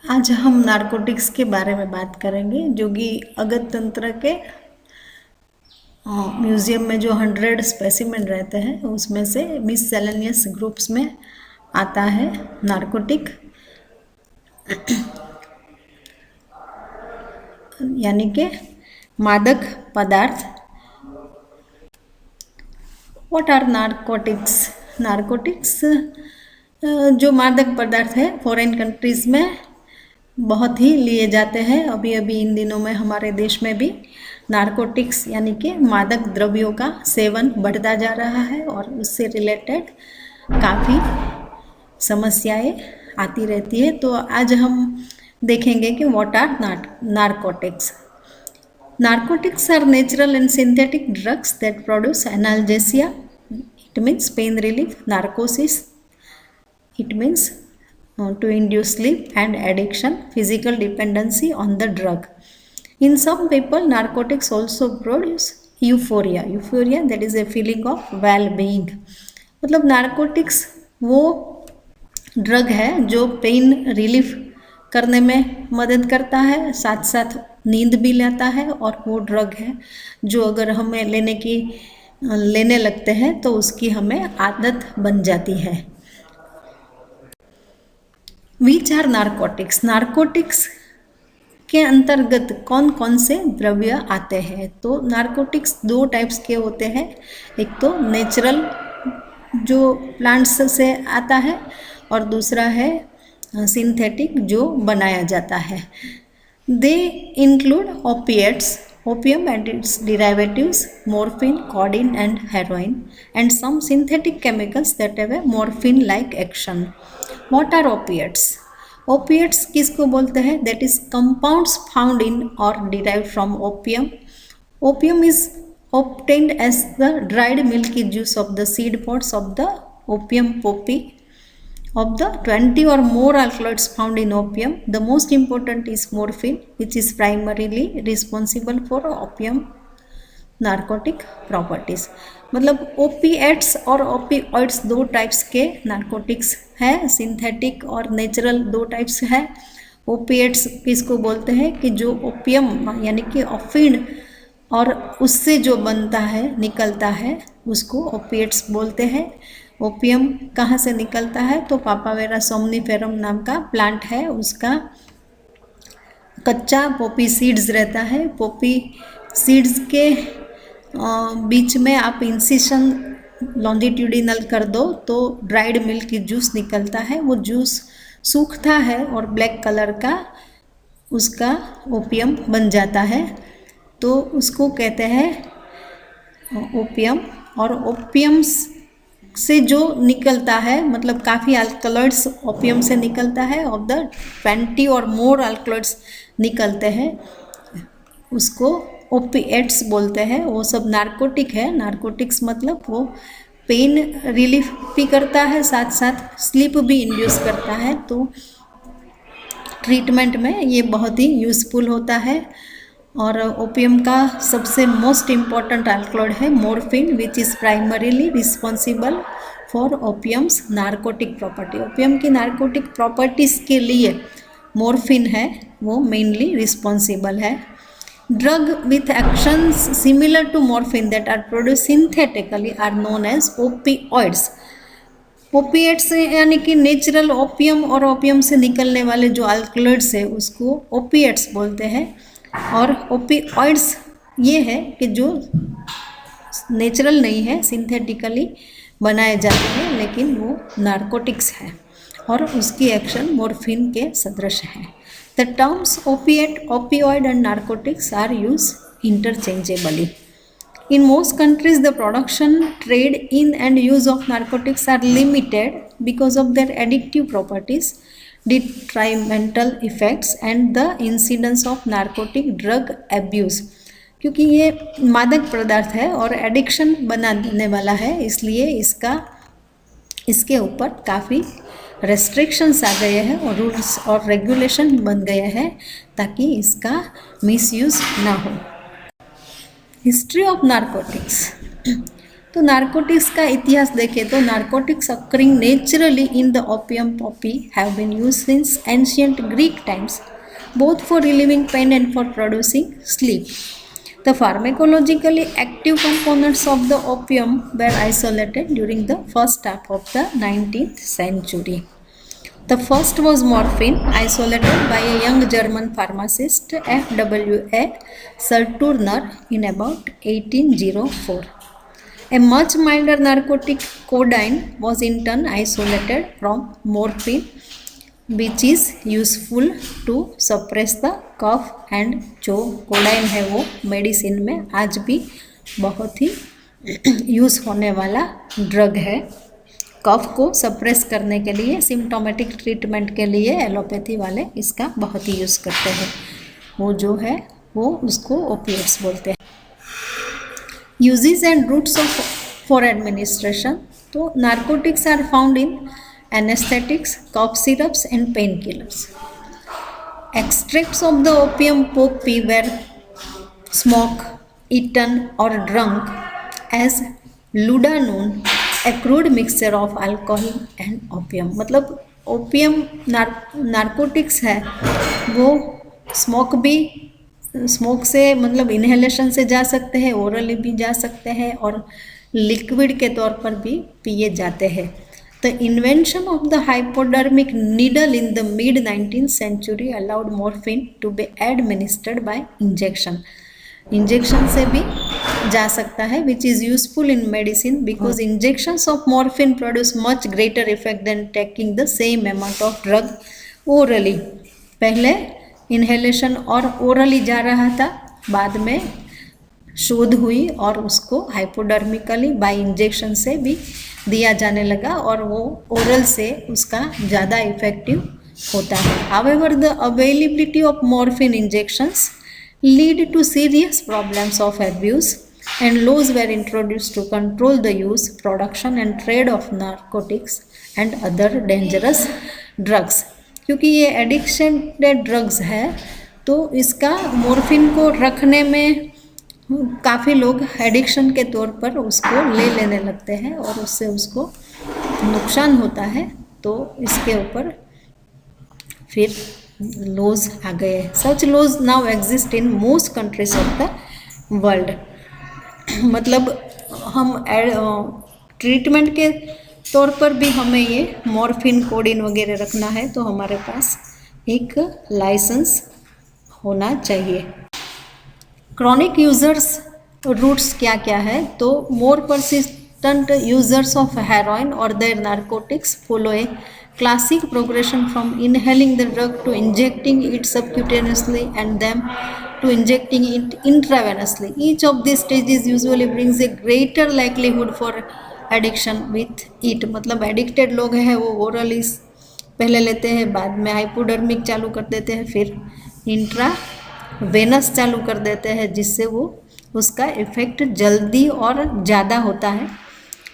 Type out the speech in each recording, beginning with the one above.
आज हम नारकोटिक्स के बारे में बात करेंगे, जो कि अगस्त तंत्र के म्यूज़ियम में जो 100 स्पेसिमेन रहते हैं उसमें से मिससेलेनियस ग्रुप्स में आता है नारकोटिक, यानी कि मादक पदार्थ। What are narcotics? नारकोटिक्स जो मादक पदार्थ है फॉरेन कंट्रीज़ में बहुत ही लिए जाते हैं। अभी अभी इन दिनों में हमारे देश में भी नारकोटिक्स यानी कि मादक द्रव्यों का सेवन बढ़ता जा रहा है और उससे रिलेटेड काफ़ी समस्याएं आती रहती है। तो आज हम देखेंगे कि what are narcotics. Narcotics are natural and synthetic drugs that produce analgesia. It means pain relief. Narcosis, it means to induce sleep and addiction, physical dependency on the drug. In some people, narcotics also produce euphoria. Euphoria, that is a feeling of well-being. मतलब narcotics वो drug है जो pain relief करने में मदद करता है, साथ साथ नींद भी लाता है, और वो ड्रग है जो अगर हमें लेने लगते हैं तो उसकी हमें आदत बन जाती है। Which are narcotics? नारकोटिक्स के अंतर्गत कौन कौन से द्रव्य आते हैं? तो नारकोटिक्स दो टाइप्स के होते हैं। एक तो नेचुरल जो प्लांट्स से आता है और दूसरा है सिंथेटिक जो बनाया जाता है। They include opiates, opium and its derivatives, morphine, codeine and heroin, and some synthetic chemicals that have a morphine-like action. What are opiates? Opiates किसको बोलते हैं? That is compounds found in or derived from opium. Opium is obtained as the dried milky juice of the seed pods of the opium poppy. Of the 20 or more alkaloids found in opium, the most important is morphine, which is primarily responsible for opium narcotic properties. मतलब ओपीएट्स और ओपीऑइड्स दो types के narcotics है, synthetic और natural दो types है। ओपीएट्स किसको बोलते हैं कि जो ओपियम यानी कि ऑफीन और उससे जो बनता है निकलता है उसको ओपीएट्स बोलते हैं। ओपियम कहाँ से निकलता है? तो पापावेरा सोमनीफेरम नाम का प्लांट है, उसका कच्चा पोपी सीड्स रहता है। पोपी सीड्स के बीच में आप इंसिशन लॉन्जिट्यूडिनल कर दो तो ड्राइड मिल्क की जूस निकलता है। वो जूस सूखता है और ब्लैक कलर का उसका ओपियम बन जाता है, तो उसको कहते हैं ओपियम। और ओपियम से जो निकलता है मतलब काफ़ी अल्कलॉइड्स ओपियम से निकलता है, ऑफ द 20 और मोर अल्कलॉइड्स निकलते हैं, उसको ओपीएट्स बोलते हैं। वो सब नारकोटिक है। नारकोटिक्स मतलब वो पेन रिलीफ भी करता है, साथ साथ स्लीप भी इंड्यूस करता है, तो ट्रीटमेंट में ये बहुत ही यूज़फुल होता है। और ओपियम का सबसे मोस्ट इम्पॉर्टेंट अल्कलॉइड है morphine, which is primarily responsible for opium's narcotic property. Opium की नारकोटिक प्रॉपर्टीज़ के लिए मोर्फिन है वो मेनली रिस्पॉन्सिबल है। Drug with actions similar to morphine that are produce synthetically are known as opioids. Opiates यानी कि natural opium और opium से निकलने वाले जो अल्कलॉइड्स है उसको ओपीएट्स बोलते हैं। और ओपीऑइड्स ये है कि जो नेचुरल नहीं है, सिंथेटिकली बनाए जाते हैं, लेकिन वो नारकोटिक्स है और उसकी एक्शन मोर्फिन के सदृश है। The terms opiate, opioid and narcotics are use interchangeably. In most countries, the production, trade in and use of narcotics are limited because of their addictive properties, detrimental effects and the incidence of narcotic drug abuse. क्योंकि ये मादक पदार्थ है और addiction बना देने वाला है, इसलिए इसके ऊपर काफ़ी रेस्ट्रिक्शंस आ गए हैं और रूल्स और रेगुलेशन बन गए हैं ताकि इसका मिसयूज़ ना हो। History of narcotics. तो नार्कोटिक्स का इतिहास देखें तो narcotics occurring naturally in the opium poppy have been used since ancient Greek times both for relieving pain and for producing sleep. The pharmacologically active components of the opium were isolated during the first half of the 19th century. The first was morphine, isolated by a young German pharmacist F.W.A. Serturner in about 1804. A much milder narcotic, codeine, was in turn isolated from morphine, which is useful to suppress the cough. and जो कोडाइन है वो medicine में आज भी बहुत ही use होने वाला drug है। कफ को सप्रेस करने के लिए, सिम्टोमेटिक ट्रीटमेंट के लिए एलोपैथी वाले इसका बहुत ही यूज़ करते हैं। वो जो है वो उसको ओपिएट्स बोलते हैं। Uses and routes of for administration, तो narcotics are found in anesthetics, cough syrups and painkillers. Extracts of the opium poppy were smoked, eaten or drunk as ludanone, a crude mixture of alcohol and opium. मतलब opium narcotics है वो smoke से मतलब inhalation से जा सकते हैं, orally भी जा सकते हैं और लिक्विड के तौर पर भी पिए जाते हैं। The invention of the hypodermic needle in the mid-19th century allowed morphine to be administered by injection. Injection से भी जा सकता है, which is useful in medicine because injections of morphine produce much greater effect than taking the same amount of drug orally. पहले inhalation और orally जा रहा था, बाद में शोध हुई और उसको हाइपोडर्मिकली बाय इंजेक्शन से भी दिया जाने लगा और वो ओरल से उसका ज़्यादा इफेक्टिव होता है। However the availability of morphine injections lead to serious problems of abuse and laws were introduced to control the use, production and trade of narcotics and other dangerous drugs. क्योंकि ये एडिक्शनेड drugs है तो इसका morphine को रखने में काफ़ी लोग एडिक्शन के तौर पर उसको ले लेने लगते हैं और उससे उसको नुकसान होता है, तो इसके ऊपर फिर लॉज आ गए। Such laws now exist in most countries of the world. मतलब हम ट्रीटमेंट के तौर पर भी हमें ये मॉर्फिन, कोडीन वगैरह रखना है तो हमारे पास एक लाइसेंस होना चाहिए। क्रॉनिक यूजर्स रूट्स क्या क्या है, तो more persistent users of heroin और their narcotics follow a classic progression from inhaling the drug to injecting it subcutaneously and then to injecting it intravenously. Each of these stages usually brings a greater likelihood for addiction with it. मतलब addicted लोग हैं वो orally पहले लेते हैं, बाद में hypodermic चालू कर देते हैं, फिर इंट्रावेनस चालू कर देते हैं, जिससे वो उसका इफेक्ट जल्दी और ज़्यादा होता है।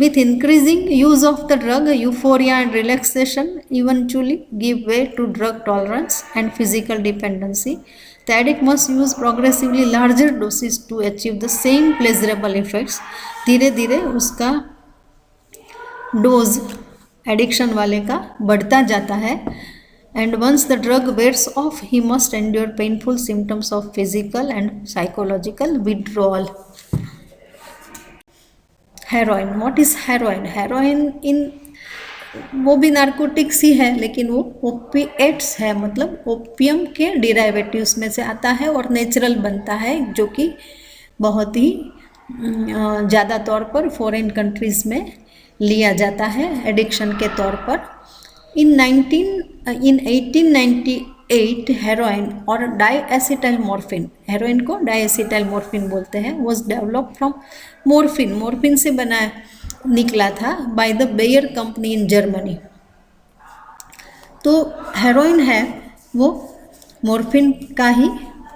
With increasing use of the drug, euphoria and relaxation eventually give way to drug tolerance and physical dependency. The addict must use progressively larger doses to achieve the same pleasurable effects. धीरे धीरे उसका dose addiction वाले का बढ़ता जाता है। And once the drug wears off, he must endure painful symptoms of physical and psychological withdrawal. Heroin, what is heroin? Heroin इन वो भी नार्कोटिक्स ही है, लेकिन वो ओपिएट्स है, मतलब ओपियम के डिराइवेटिव्स में से आता है और नेचुरल बनता है, जो कि बहुत ही ज़्यादा तौर पर फॉरेन कंट्रीज़ में लिया जाता है एडिक्शन के तौर पर। इन 1898 हेरोइन और डाईएसिटाइल मॉर्फिन, हेरोइन को डाईएसिटाइल मॉर्फिन बोलते हैं, was develop from morphine, morphine से बना निकला था by the Bayer company in Germany. तो हेरोइन है वो मॉर्फिन का ही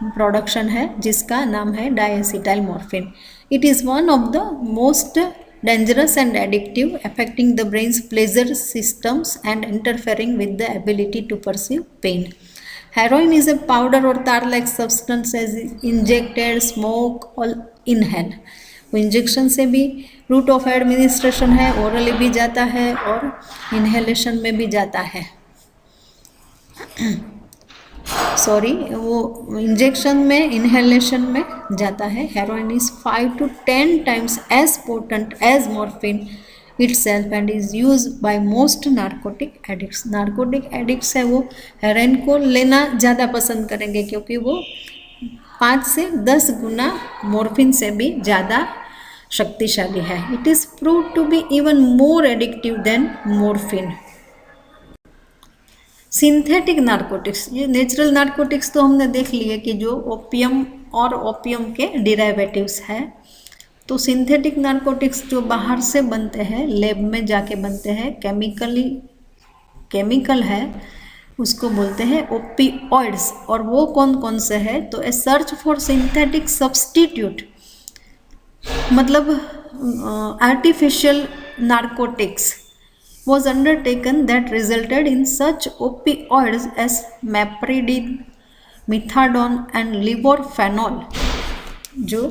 प्रोडक्शन है, जिसका नाम है diacetyl morphine. It is one of the most dangerous and addictive, affecting the brain's pleasure systems and interfering with the ability to perceive pain. Heroin is a powder or tar-like substance as injected, smoke or inhale. वो injection से भी root of administration है, orally भी जाता है और inhalation में भी जाता है। सॉरी, वो इंजेक्शन में, इनहेलेशन में जाता है। Heroin is 5 to 10 times as potent as morphine itself and is used by most narcotic addicts। Narcotic addicts है वो हेरोइन को लेना ज़्यादा पसंद करेंगे क्योंकि वो 5 से 10 गुना मॉर्फिन से भी ज़्यादा शक्तिशाली है। It is prove to be even more addictive than morphine. Synthetic narcotics, ये नेचुरल नार्कोटिक्स तो हमने देख लिए कि जो ओपियम और ओपियम के डिराइवेटिव्स हैं। तो सिंथेटिक नार्कोटिक्स जो बाहर से बनते हैं, लैब में जाके बनते हैं, केमिकल है, उसको बोलते हैं ओपिओइड्स। और वो कौन कौन से है? तो ए सर्च फॉर सिंथेटिक सब्सटीट्यूट, मतलब artificial narcotics was undertaken that resulted in such opioids as mepridine, methadone and levorphanol, जो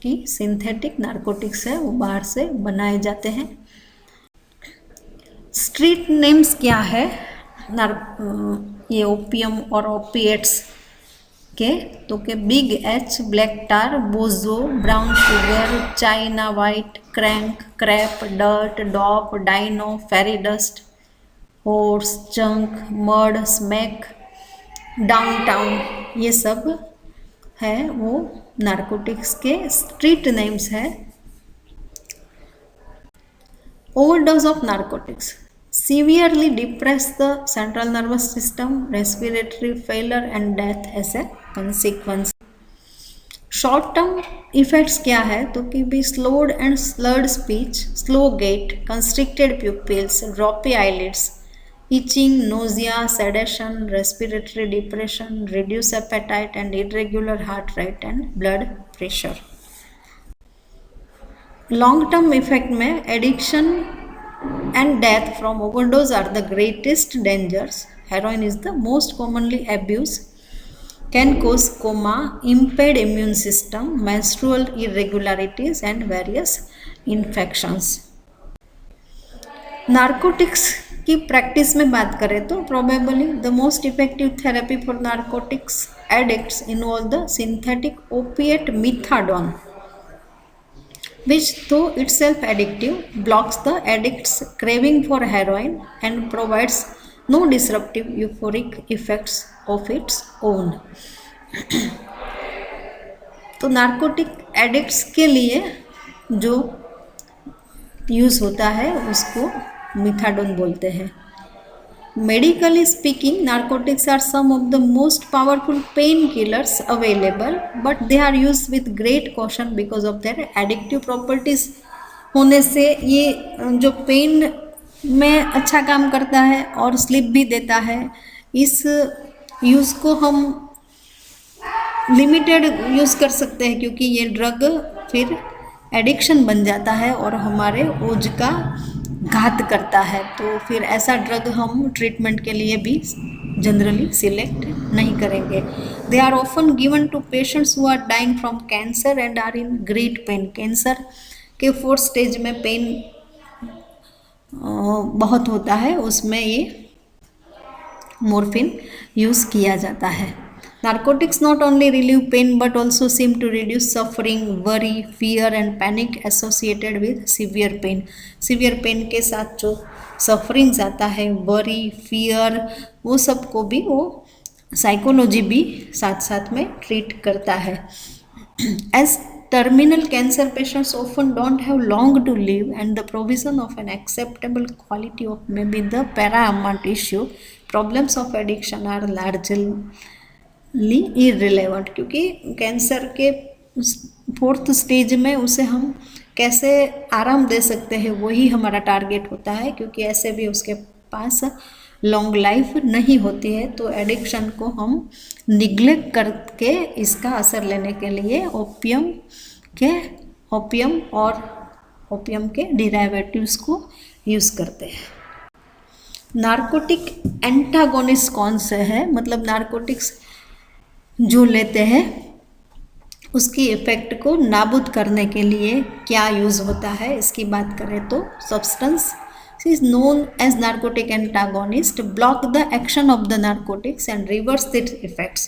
कि सिंथेटिक नार्कोटिक्स है, वो बाहर से बनाए जाते हैं। स्ट्रीट नेम्स क्या है ये ओपियम और ओपिएट्स के? तो के big H, black tar, bozo, brown sugar, China white, crank, crap, dirt, dope, dyno, fairy dust, horse, chunk, mud, smack, downtown, ये सब है वो नार्कोटिक्स के स्ट्रीट नेम्स है। Overdose of narcotics severely depress the central nervous system, respiratory failure and death as a consequence। Short term effects क्या है? तो कि भी slowed and slurred speech, slow gait, constricted pupils, droopy eyelids, itching, nausea, sedation, respiratory depression, reduce appetite and irregular heart rate and blood pressure. Long term effect में addiction and death from overdose are the greatest dangers। Heroin is the most commonly abused, can cause coma, impaired immune system, menstrual irregularities and various infections। Narcotics की practice में बात करें तो probably the most effective therapy for narcotics addicts involve the synthetic opiate methadone, which though itself addictive blocks the addict's craving for heroin and provides no disruptive euphoric effects of its own। तो narcotic addicts के लिए जो use होता है उसको मिथाडोन बोलते हैं। Medically speaking, narcotics are some of the most powerful painkillers available, but they are used with great caution because of their addictive properties होने से ये जो पेन में अच्छा काम करता है और स्लिप भी देता है, इस यूज़ को हम लिमिटेड यूज़ कर सकते हैं क्योंकि ये ड्रग फिर एडिक्शन बन जाता है और हमारे ओज का घात करता है। तो फिर ऐसा ड्रग हम ट्रीटमेंट के लिए भी जनरली सिलेक्ट नहीं करेंगे। They are often given to patients who are dying from cancer and are in great pain. Cancer के 4th स्टेज में पेन बहुत होता है, उसमें ये मॉर्फिन यूज़ किया जाता है। Narcotics not only relieve pain but also seem to reduce suffering, worry, fear and panic associated with severe pain। severe pain के साथ जो sufferings आता है, worry, fear, वो सब को भी वो साइकोलॉजी भी साथ साथ में ट्रीट करता है। As terminal cancer patients often don't have long to live and the provision of an acceptable quality of maybe the paramount issue, problems of addiction are largely irrelevant. क्योंकि कैंसर के 4th stage में उसे हम कैसे आराम दे सकते हैं वही हमारा टारगेट होता है, क्योंकि ऐसे भी उसके पास लॉन्ग लाइफ नहीं होती है। तो एडिक्शन को हम निग्लेक्ट करके इसका असर लेने के लिए ओपियम और ओपियम के डिराइवेटिव्स को यूज़ करते हैं। नार्कोटिक एंटागोनिस्ट कौन से है? मतलब नार्कोटिक्स जो लेते हैं उसकी इफ़ेक्ट को नाबूद करने के लिए क्या यूज़ होता है, इसकी बात करें तो substance is known as narcotic antagonist block the action of the narcotics and reverse its effects.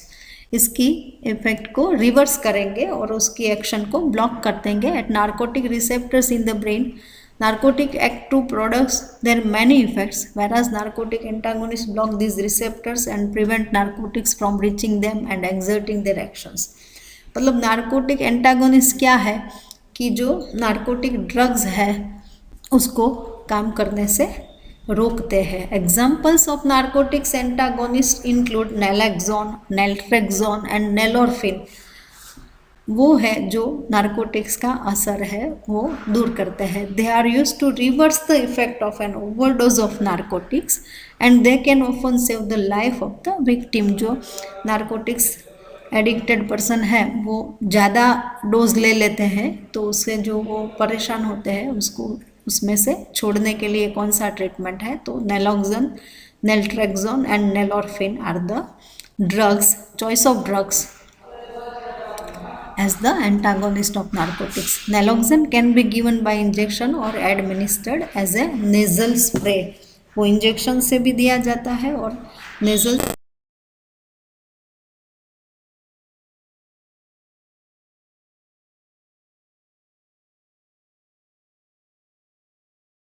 इसकी इफेक्ट को रिवर्स करेंगे और उसकी एक्शन को ब्लॉक कर देंगे at narcotic receptors in the brain. Narcotic act to products their many effects, whereas narcotic antagonists block these receptors and prevent narcotics from reaching them and exerting their actions. मतलब narcotic antagonist क्या है कि जो narcotic drugs है उसको काम करने से रोकते हैं. Examples of narcotics antagonist include naloxone, naltrexone and nalorphine. वो है जो नार्कोटिक्स का असर है वो दूर करते हैं. They are use to reverse the effect of an overdose of narcotics and they can often save the life of the victim. जो नार्कोटिक्स एडिक्टेड पर्सन है वो ज़्यादा डोज ले लेते हैं तो उससे जो वो परेशान होते हैं उसको उसमें से छोड़ने के लिए कौन सा ट्रीटमेंट है, तो naloxone, naltrexone and nalorphine are the drugs, choice of drugs as the antagonist of narcotics. Naloxone can be given by injection or administered as a nasal spray. वो इंजेक्शन से भी दिया जाता है और नेजल